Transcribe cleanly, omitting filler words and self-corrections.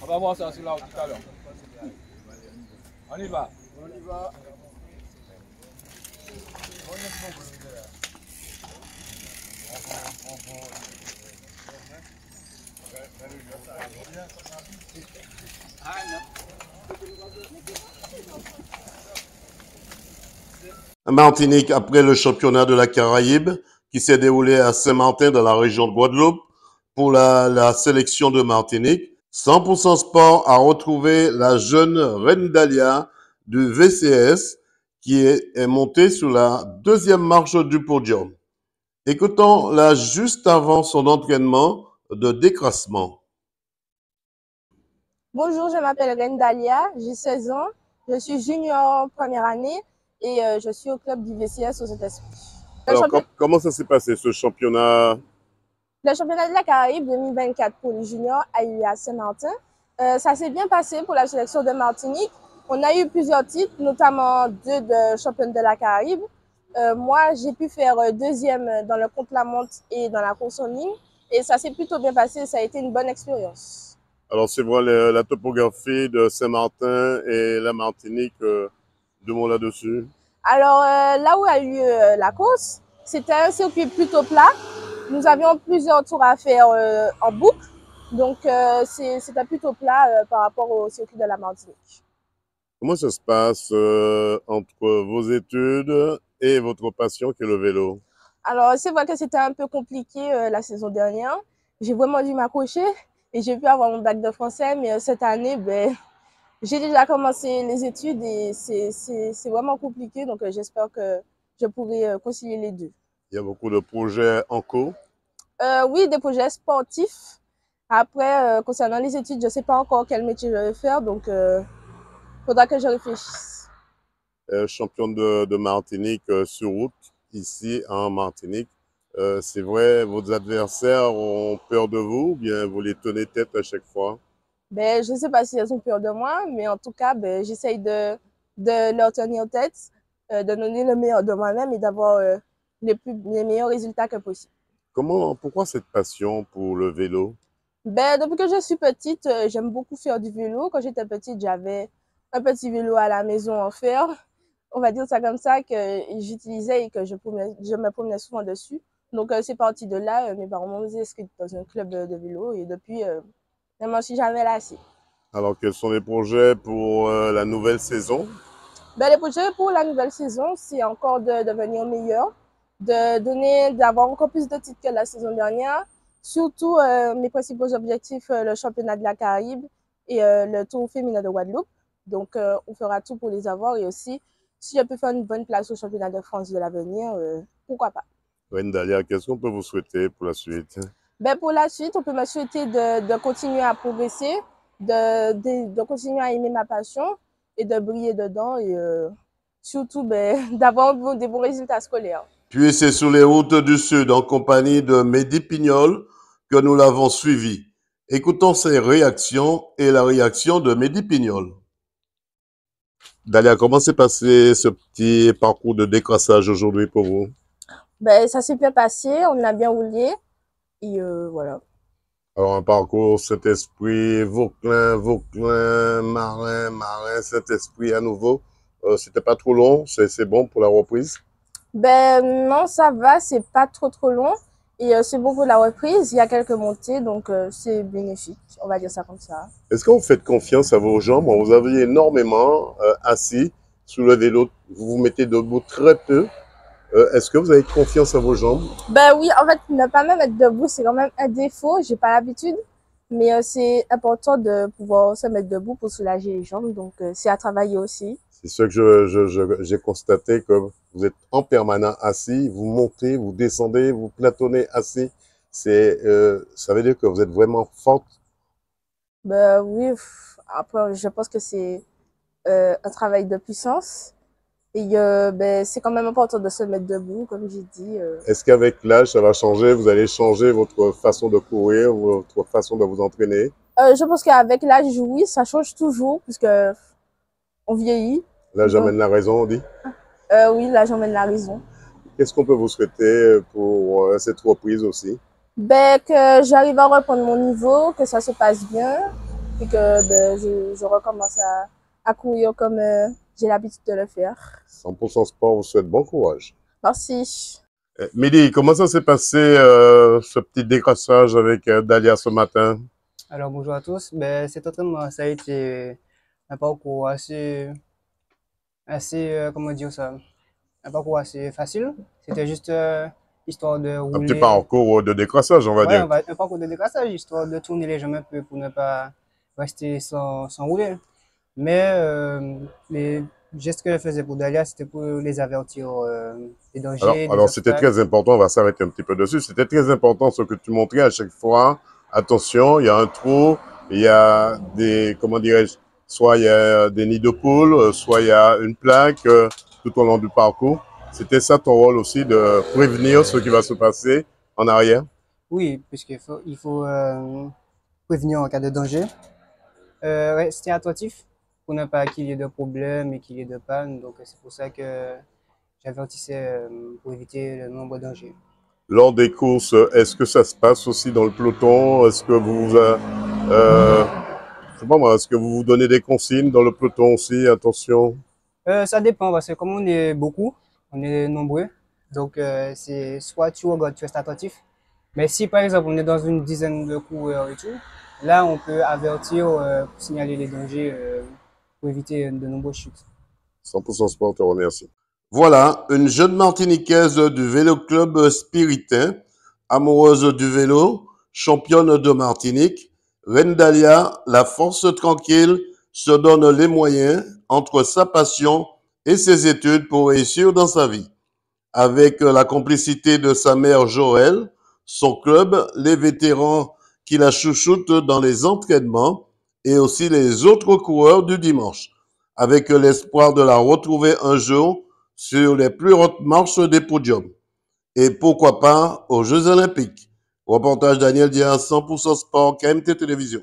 va voir ça là tout à l'heure. On y va. On y va. Martinique, après le championnat de la Caraïbe qui s'est déroulé à Saint-Martin dans la région de Guadeloupe pour la sélection de Martinique, 100% Sport a retrouvé la jeune Reine Dalia du VCS qui est montée sur la deuxième marche du podium. Écoutons-la juste avant son entraînement de décrassement. Bonjour, je m'appelle Reine Dalia, j'ai 16 ans, je suis junior première année et je suis au club du VCS aux Saint-Esprit. Alors, comment ça s'est passé ce championnat? Le championnat de la Caraïbe 2024 pour les juniors a eu lieu à Saint-Martin. Ça s'est bien passé pour la sélection de Martinique. On a eu plusieurs titres, notamment 2 de championne de la Caraïbe. Moi, j'ai pu faire deuxième dans le contre-la-montre et dans la course en ligne. Et ça s'est plutôt bien passé, ça a été une bonne expérience. Alors, c'est vrai, la topographie de Saint-Martin et la Martinique, deux mots là-dessus. Alors, là où a eu lieu la course, c'était un circuit plutôt plat. Nous avions plusieurs tours à faire en boucle. Donc, c'était plutôt plat par rapport au circuit de la Martinique. Comment ça se passe entre vos études et votre passion qui est le vélo? Alors, c'est vrai que c'était un peu compliqué la saison dernière. J'ai vraiment dû m'accrocher et j'ai pu avoir mon bac de français. Mais cette année, j'ai déjà commencé les études et c'est vraiment compliqué. Donc, j'espère que je pourrai concilier les deux. Il y a beaucoup de projets en cours? Oui, des projets sportifs. Après, concernant les études, je ne sais pas encore quel métier je vais faire. Donc, il faudra que je réfléchisse. Championne de Martinique sur route, ici en Martinique. C'est vrai, vos adversaires ont peur de vous ou bien vous les tenez tête à chaque fois? Je ne sais pas si elles ont peur de moi, mais en tout cas, j'essaye de leur tenir tête, de donner le meilleur de moi-même et d'avoir les meilleurs résultats que possible. Pourquoi cette passion pour le vélo? Depuis que je suis petite, j'aime beaucoup faire du vélo. Quand j'étais petite, j'avais un petit vélo à la maison en fer, on va dire ça comme ça, que j'utilisais et que je me promenais souvent dessus. Donc, c'est parti de là. Mes parents m'ont inscrite dans un club de vélo et depuis, je ne m'en suis jamais lassée. Alors, quels sont les projets pour la nouvelle saison? Les projets pour la nouvelle saison, c'est encore de devenir meilleur, d'avoir encore plus de titres que la saison dernière. Surtout, mes principaux objectifs, le championnat de la Caraïbe et le Tour féminin de Guadeloupe. Donc, on fera tout pour les avoir. Et aussi, si je peux faire une bonne place au championnat de France de l'avenir, pourquoi pas. Reine Dalia, qu'est-ce qu'on peut vous souhaiter pour la suite? Pour la suite, on peut me souhaiter de continuer à progresser, de continuer à aimer ma passion et de briller dedans et surtout d'avoir des bons résultats scolaires. Puis c'est sur les routes du Sud en compagnie de Mehdi Pignol que nous l'avons suivi. Écoutons ses réactions et la réaction de Mehdi Pignol. Dalia, comment s'est passé ce petit parcours de décrassage aujourd'hui pour vous? Ça s'est bien passé, on a bien roulé et voilà. Alors un parcours Saint-Esprit, Vauclin, Marin, Saint-Esprit à nouveau. C'était pas trop long, c'est bon pour la reprise? Non, ça va, c'est pas trop long et c'est bon pour la reprise. Il y a quelques montées, donc c'est bénéfique, on va dire ça comme ça. Est-ce que vous faites confiance à vos jambes? Vous avez énormément assis sur le vélo, vous vous mettez debout très peu. Est-ce que vous avez confiance à vos jambes? Oui, en fait, ne pas me mettre debout, c'est quand même un défaut. J'ai pas l'habitude, mais c'est important de pouvoir se mettre debout pour soulager les jambes. Donc, c'est à travailler aussi. C'est sûr que j'ai constaté que vous êtes en permanent assis, vous montez, vous descendez, vous platonnez assis. Ça veut dire que vous êtes vraiment forte? Oui, après, je pense que c'est un travail de puissance. Et c'est quand même important de se mettre debout, comme j'ai dit. Est-ce qu'avec l'âge, ça va changer? Vous allez changer votre façon de courir, votre façon de vous entraîner? Je pense qu'avec l'âge, oui, ça change toujours, puisque on vieillit. L'âge amène la raison, on dit? Oui, l'âge emmène la raison. Qu'est-ce qu'on peut vous souhaiter pour cette reprise aussi? Que j'arrive à reprendre mon niveau, que ça se passe bien et que ben, je recommence à courir comme j'ai l'habitude de le faire. 100% Sport vous souhaite bon courage. Merci. Mehdi, comment ça s'est passé ce petit décrassage avec Dalia ce matin? Alors bonjour à tous. Ben, cet entraînement, ça a été un parcours comment dire ça, un parcours assez facile. C'était juste histoire de Un petit rouler. parcours de décrassage, on va Ouais, dire. un parcours de décrassage, histoire de tourner les jambes un peu pour ne pas rester sans rouler. Mais les gestes que je faisais pour Dalia, c'était pour les avertir des dangers, des Alors c'était obstacles. très important, on va s'arrêter un petit peu dessus. C'était très important ce que tu montrais à chaque fois. Attention, il y a un trou, il y a des, comment dirais-je, soit il y a des nids de poules, soit il y a une plaque tout au long du parcours. C'était ça ton rôle aussi, de prévenir ce qui va se passer en arrière? Oui, puisqu'il faut prévenir en cas de danger. Rester attentif pour ne pas qu'il y ait de problèmes et qu'il y ait de panne. Donc, c'est pour ça que j'avertissais pour éviter le nombre de dangers. Lors des courses, est-ce que ça se passe aussi dans le peloton? Est-ce que je sais pas moi, est-ce que vous vous donnez des consignes dans le peloton aussi? Attention. Ça dépend parce que comme on est beaucoup, on est nombreux, donc c'est soit tu regardes, tu restes attentif. Mais si par exemple on est dans une dizaine de coureurs et tout, là on peut avertir pour signaler les dangers pour éviter de nombreuses chutes. 100% Sport te remercie. Voilà, une jeune Martiniquaise du vélo club Spiritain, amoureuse du vélo, championne de Martinique, Reine Dalia, la force tranquille, se donne les moyens entre sa passion et ses études pour réussir dans sa vie. Avec la complicité de sa mère Joël, son club, les vétérans qui la chouchoutent dans les entraînements et aussi les autres coureurs du dimanche, avec l'espoir de la retrouver un jour sur les plus hautes marches des podiums. Et pourquoi pas aux Jeux Olympiques. Reportage Daniel Diaz, 100% Sport, KMT Télévision.